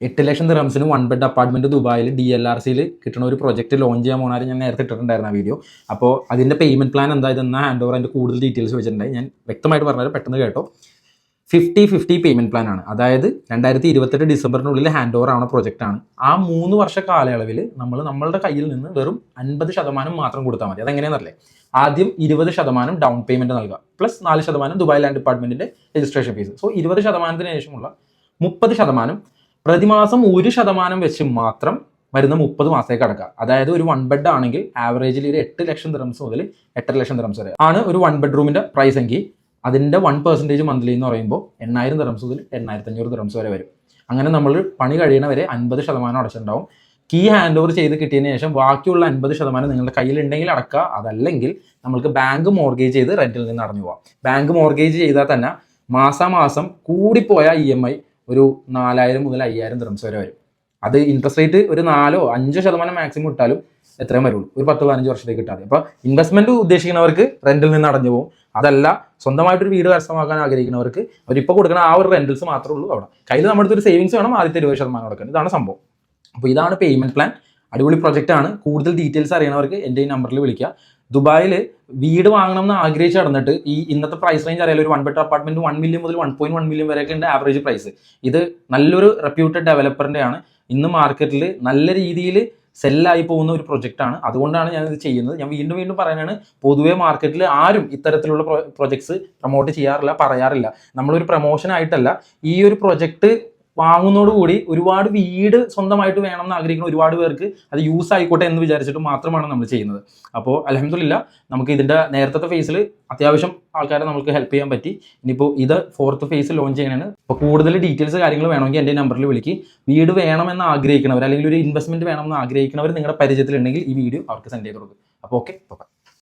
8 ലക്ഷം ദിർഹംസിന് 1 bed apartment ദുബായിൽ DLRCയിൽ കിട്ടുന്ന ഒരു പ്രൊജക്ട് ലോഞ്ച് ചെയ്യാൻ പോകുന്ന ഞാൻ നേരത്തെ ഇട്ടിട്ടുണ്ടായിരുന്ന വീഡിയോ. അപ്പോൾ അതിൻ്റെ പേയ്മെന്റ് പ്ലാൻ എന്തായതെന്ന ഹാൻഡ് ഓവർ അതിൻ്റെ കൂടുതൽ ഡീറ്റെയിൽസ് വെച്ചിട്ടുണ്ടായി. ഞാൻ വ്യക്തമായിട്ട് പറഞ്ഞാൽ പെട്ടെന്ന് കേട്ടോ. 50-50 പേയ്മെന്റ് പ്ലാൻ ആണ്. അതായത് 2028 ഡിസംബറിനുള്ളിൽ ഹാൻഡ് ഓവർ ആവുന്ന പ്രൊജക്റ്റ് ആണ്. ആ 3 വർഷ കാലയളവിൽ നമ്മളുടെ കയ്യിൽ നിന്ന് വെറും 50% മാത്രം കൊടുത്താൽ മതി. അതെങ്ങനെയാണെന്നല്ലേ, ആദ്യം 20% ഡൗൺ പേയ്മെന്റ് നൽകുക, പ്ലസ് 4% ദുബായ് ലാൻഡ് ഡിപ്പാർട്ട്മെന്റിന്റെ രജിസ്ട്രേഷൻ ഫീസ്. സോ 20%-ന് ശേഷമുള്ള 30% പ്രതിമാസം 1% വെച്ച് മാത്രം വരുന്ന 30 മാസത്തേക്ക് അടക്കുക. അതായത് ഒരു 1 ബെഡ് ആണെങ്കിൽ ആവറേജിൽ ഒരു 8 ലക്ഷം ദിർഹംസ് മുതൽ 8.5 ലക്ഷം ദിർഹംസ് വരെ ആണ് ഒരു 1 ബെഡ്റൂമിന്റെ പ്രൈസ് എങ്കിൽ അതിൻ്റെ 1% മന്ത്ലി എന്ന് പറയുമ്പോൾ 8,000 ദിർഹംസ് മുതൽ 8,500 ദിർഹംസ് വരെ വരും. അങ്ങനെ നമ്മൾ പണി കഴിയണ വരെ 50% അടച്ചിട്ടുണ്ടാവും. കീ ഹാൻഡ് ഓവർ ചെയ്ത് കിട്ടിയതിന് ശേഷം ബാക്കിയുള്ള 50% നിങ്ങളുടെ കയ്യിലുണ്ടെങ്കിൽ അടക്കുക. അതല്ലെങ്കിൽ നമ്മൾക്ക് ബാങ്ക് മോർഗേജ് ചെയ്ത് റെന്റിൽ നിന്ന് അടഞ്ഞു പോവാം. ബാങ്ക് മോർഗേജ് ചെയ്താൽ തന്നെ മാസാമാസം കൂടിപ്പോയ EMI ഒരു 4,000 മുതൽ 5,000 ദിർഹംസ് വരെ വരും. അത് ഇൻട്രസ്റ്റ് റേറ്റ് ഒരു 4-5% മാക്സിമം ഇട്ടാലും എത്രയും വരുള്ളൂ, ഒരു 10-15 വർഷത്തേക്ക് കിട്ടാതെ. അപ്പോൾ ഇൻവെസ്റ്റ്മെന്റ് ഉദ്ദേശിക്കുന്നവർക്ക് റെന്റിൽ നിന്ന് അടഞ്ഞു പോകും. അതല്ല, സ്വന്തമായിട്ടൊരു വീട് കരസ്ഥമാക്കാൻ ആഗ്രഹിക്കുന്നവർക്ക് അവരിപ്പോൾ കൊടുക്കുന്ന ആ ഒരു റെന്റൽസ് മാത്രമേ ഉള്ളൂ. അവിടെ കയ്യിൽ നമ്മുടെ അടുത്തൊരു സേവിങ്സ് വേണം, ആദ്യത്തെ 20% കൊടുക്കുന്നത്. ഇതാണ് സംഭവം. അപ്പോൾ ഇതാണ് പേയ്മെന്റ് പ്ലാൻ. അടിപൊളി പ്രൊജക്റ്റ് ആണ്. കൂടുതൽ ഡീറ്റെയിൽസ് അറിയണവർക്ക് എൻ്റെ ഈ നമ്പറിൽ വിളിക്കുക. ദുബായിൽ വീട് വാങ്ങണം എന്ന് ആഗ്രഹിച്ച് നടന്നിട്ട് ഈ ഇന്നത്തെ പ്രൈസ് റേഞ്ച് അറിയാലോ, ഒരു 1 ബെഡ് അപ്പാർട്ട്മെന്റ് 1 മില്യൺ മുതൽ 1.1 മില്യൺ വരെയൊക്കെ ഉണ്ട് ആവറേജ് പ്രൈസ്. ഇത് നല്ലൊരു റെപ്യൂട്ടഡ് ഡെവലപ്പറിന്റെ ആണ്. ഇന്ന് മാർക്കറ്റിൽ നല്ല രീതിയിൽ സെല്ലായി പോകുന്ന ഒരു പ്രൊജക്റ്റ് ആണ്. അതുകൊണ്ടാണ് ഞാനിത് ചെയ്യുന്നത്. ഞാൻ വീണ്ടും പറയാനാണ്, പൊതുവേ മാർക്കറ്റിൽ ആരും ഇത്തരത്തിലുള്ള പ്രൊജക്ട്സ് പ്രൊമോട്ട് ചെയ്യാറില്ല, പറയാറില്ല. നമ്മളൊരു പ്രൊമോഷൻ ആയിട്ടല്ല, ഈ ഒരു പ്രൊജക്റ്റ് വാങ്ങുന്നതോടുകൂടി ഒരുപാട് വീട് സ്വന്തമായിട്ട് വേണം എന്ന് ആഗ്രഹിക്കുന്ന ഒരുപാട് പേർക്ക് അത് യൂസ് ആയിക്കോട്ടെ എന്ന് വിചാരിച്ചിട്ട് മാത്രമാണ് നമ്മൾ ചെയ്യുന്നത്. അപ്പോൾ അൽഹംദുലില്ലാ നമുക്ക് ഇതിൻ്റെ നേരത്തെ ഫേസിൽ അത്യാവശ്യം ആൾക്കാരെ നമുക്ക് ഹെൽപ്പ് ചെയ്യാൻ പറ്റി. ഇനിയിപ്പോൾ ഇത് 4th ഫേസ് ലോഞ്ച് ചെയ്യാനാണ്. അപ്പോൾ കൂടുതൽ ഡീറ്റെയിൽസ് കാര്യങ്ങൾ വേണമെങ്കിൽ എൻ്റെ നമ്പറിൽ വിളിക്കുക. വീട് വേണമെന്ന് ആഗ്രഹിക്കുന്നവർ അല്ലെങ്കിൽ ഒരു ഇൻവെസ്റ്റ്മെന്റ് വേണമെന്ന് ആഗ്രഹിക്കുന്നവർ നിങ്ങളുടെ പരിചയത്തിലുണ്ടെങ്കിൽ ഈ വീഡിയോ അവർക്ക് സെൻഡ് ചെയ്ത് കൊടുക്കും. അപ്പോൾ ഓക്കെ.